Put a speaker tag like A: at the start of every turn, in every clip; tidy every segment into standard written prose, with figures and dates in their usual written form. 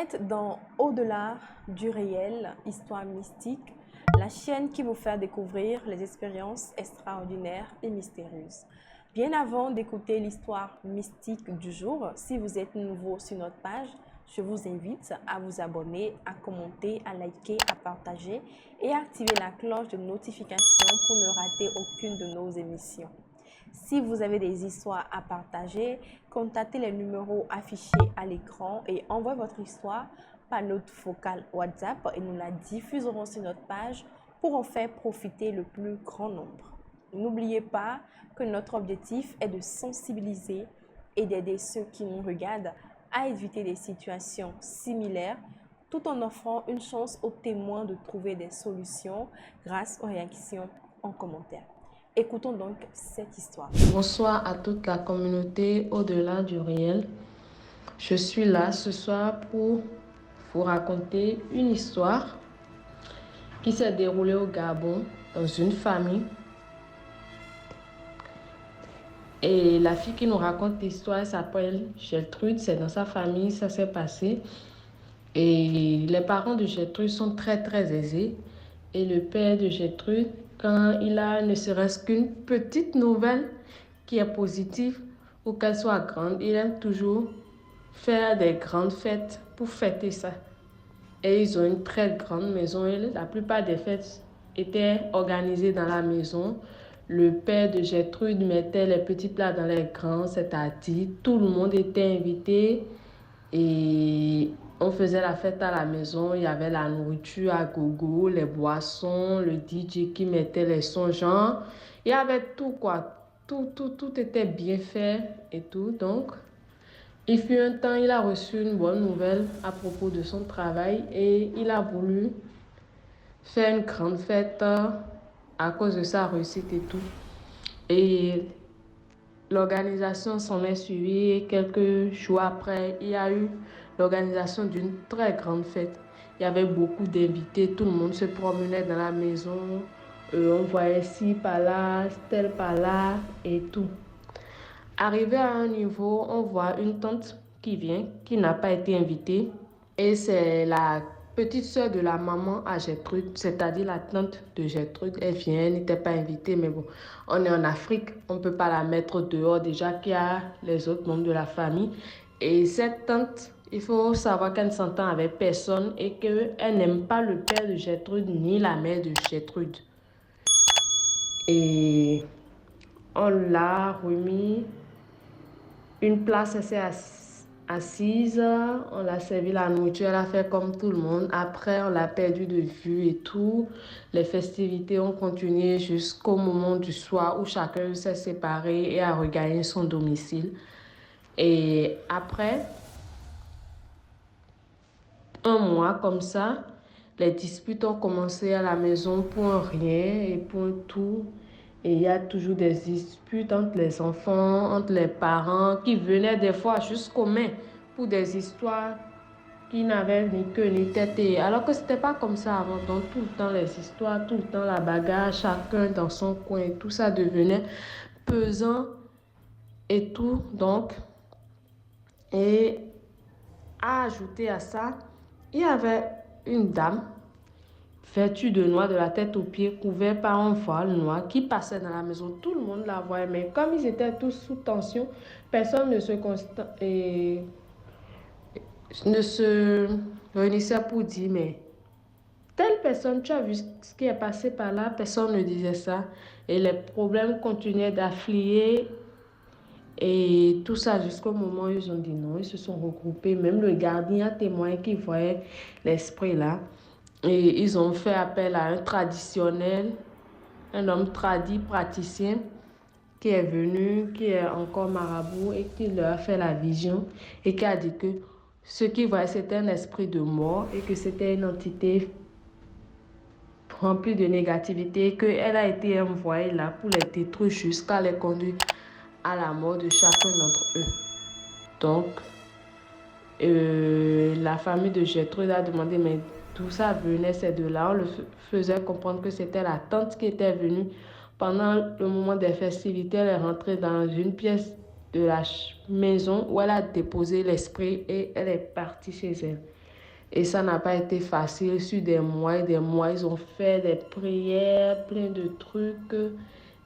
A: êtes dans Au-delà du réel, Histoire mystique, la chaîne qui vous fait découvrir les expériences extraordinaires et mystérieuses. Bien avant d'écouter l'histoire mystique du jour, si vous êtes nouveau sur notre page, je vous invite à vous abonner, à commenter, à liker, à partager et à activer la cloche de notification pour ne rater aucune de nos émissions. Si vous avez des histoires à partager, contactez les numéros affichés à l'écran et envoyez votre histoire par notre vocale WhatsApp et nous la diffuserons sur notre page pour en faire profiter le plus grand nombre. N'oubliez pas que notre objectif est de sensibiliser et d'aider ceux qui nous regardent à éviter des situations similaires tout en offrant une chance aux témoins de trouver des solutions grâce aux réactions en commentaire. Écoutons donc cette histoire.
B: Bonsoir à toute la communauté au-delà du réel. Je suis là ce soir pour vous raconter une histoire qui s'est déroulée au Gabon dans une famille. Et la fille qui nous raconte l'histoire s'appelle Gertrude. C'est dans sa famille, ça s'est passé. Et les parents de Gertrude sont très aisés. Et le père de Gertrude, quand il a ne serait-ce qu'une petite nouvelle qui est positive ou qu'elle soit grande, il aime toujours faire des grandes fêtes pour fêter ça. Et ils ont une très grande maison et la plupart des fêtes étaient organisées dans la maison. Le père de Gertrude mettait les petits plats dans les grands, c'est-à-dire tout le monde était invité et on faisait la fête à la maison. Il y avait la nourriture à gogo, les boissons, le DJ qui mettait les sons, genre. Il y avait tout quoi. Tout était bien fait et tout. Donc, il fut un temps, il a reçu une bonne nouvelle à propos de son travail et il a voulu faire une grande fête à cause de sa réussite et tout. Et l'organisation s'en est suivie et quelques jours après, il y a eu l'organisation d'une très grande fête. Il y avait beaucoup d'invités, tout le monde se promenait dans la maison. On voyait ci par là, tel par là et tout. Arrivé à un niveau, on voit une tante qui vient, qui n'a pas été invitée. Et c'est la petite soeur de la maman à Gertrude, c'est-à-dire la tante de Gertrude. Elle vient, elle n'était pas invitée, mais bon, on est en Afrique, on ne peut pas la mettre dehors déjà qu'il y a les autres membres de la famille. Et cette tante, il faut savoir qu'elle ne s'entend avec personne et qu'elle n'aime pas le père de Gertrude ni la mère de Gertrude. Et on l'a remis une place, elle s'est assise, on l'a servi la nourriture, elle a fait comme tout le monde. Après, on l'a perdu de vue et tout. Les festivités ont continué jusqu'au moment du soir où chacun s'est séparé et a regagné son domicile. Et après un mois comme ça, les disputes ont commencé à la maison pour un rien et pour un tout. Et il y a toujours des disputes entre les enfants, entre les parents, qui venaient des fois jusqu'aux mains pour des histoires qui n'avaient ni queue ni tête. Alors que c'était pas comme ça avant. Donc tout le temps les histoires, tout le temps la bagarre, chacun dans son coin. Et tout ça devenait pesant et tout. Donc, et à ajouter à ça, il y avait une dame vêtue de noir de la tête aux pieds, couverte par un voile noir qui passait dans la maison. Tout le monde la voyait, mais comme ils étaient tous sous tension, personne ne se réunissait pour dire, mais telle personne, tu as vu ce qui est passé par là? Personne ne disait ça. Et les problèmes continuaient d'affluer. Et tout ça jusqu'au moment où ils ont dit non, ils se sont regroupés. Même le gardien a témoigné qu'il voyait l'esprit là. Et ils ont fait appel à un traditionnel, un homme tradit praticien qui est venu, qui est encore marabout et qui leur a fait la vision et qui a dit que ce qu'ils voyaient c'était un esprit de mort et que c'était une entité remplie de négativité et qu'elle a été envoyée là pour les détruire jusqu'à les conduire à la mort de chacun d'entre eux. Donc, la famille de Gertrude a demandé, mais d'où ça venait ces deux-là? On le faisait comprendre que c'était la tante qui était venue pendant le moment des festivités. Elle est rentrée dans une pièce de la maison où elle a déposé l'esprit et elle est partie chez elle. Et ça n'a pas été facile sur des mois et des mois. Ils ont fait des prières, plein de trucs.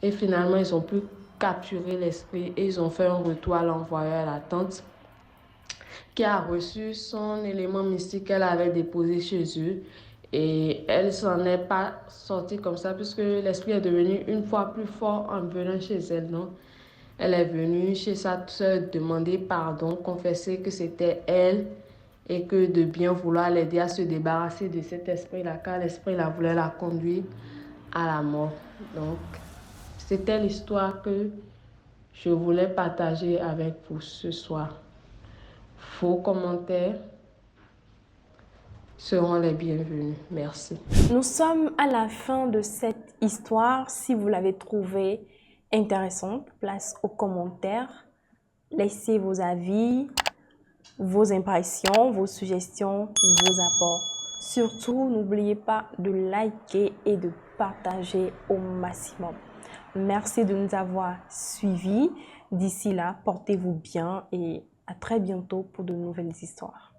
B: Et finalement, ils ont pu capturer l'esprit et ils ont fait un retour à l'envoyeur, à la tante, qui a reçu son élément mystique qu'elle avait déposé chez eux. Et elle s'en est pas sortie comme ça, puisque l'esprit est devenu une fois plus fort en venant chez elle, non? Elle est venue chez sa soeur demander pardon, confesser que c'était elle et que de bien vouloir l'aider à se débarrasser de cet esprit-là, car l'esprit la voulait la conduire à la mort. Donc, c'était l'histoire que je voulais partager avec vous ce soir. Vos commentaires seront les bienvenus. Merci.
A: Nous sommes à la fin de cette histoire. Si vous l'avez trouvée intéressante, place aux commentaires. Laissez vos avis, vos impressions, vos suggestions, vos apports. Surtout, n'oubliez pas de liker et de partager au maximum. Merci de nous avoir suivis. D'ici là, portez-vous bien et à très bientôt pour de nouvelles histoires.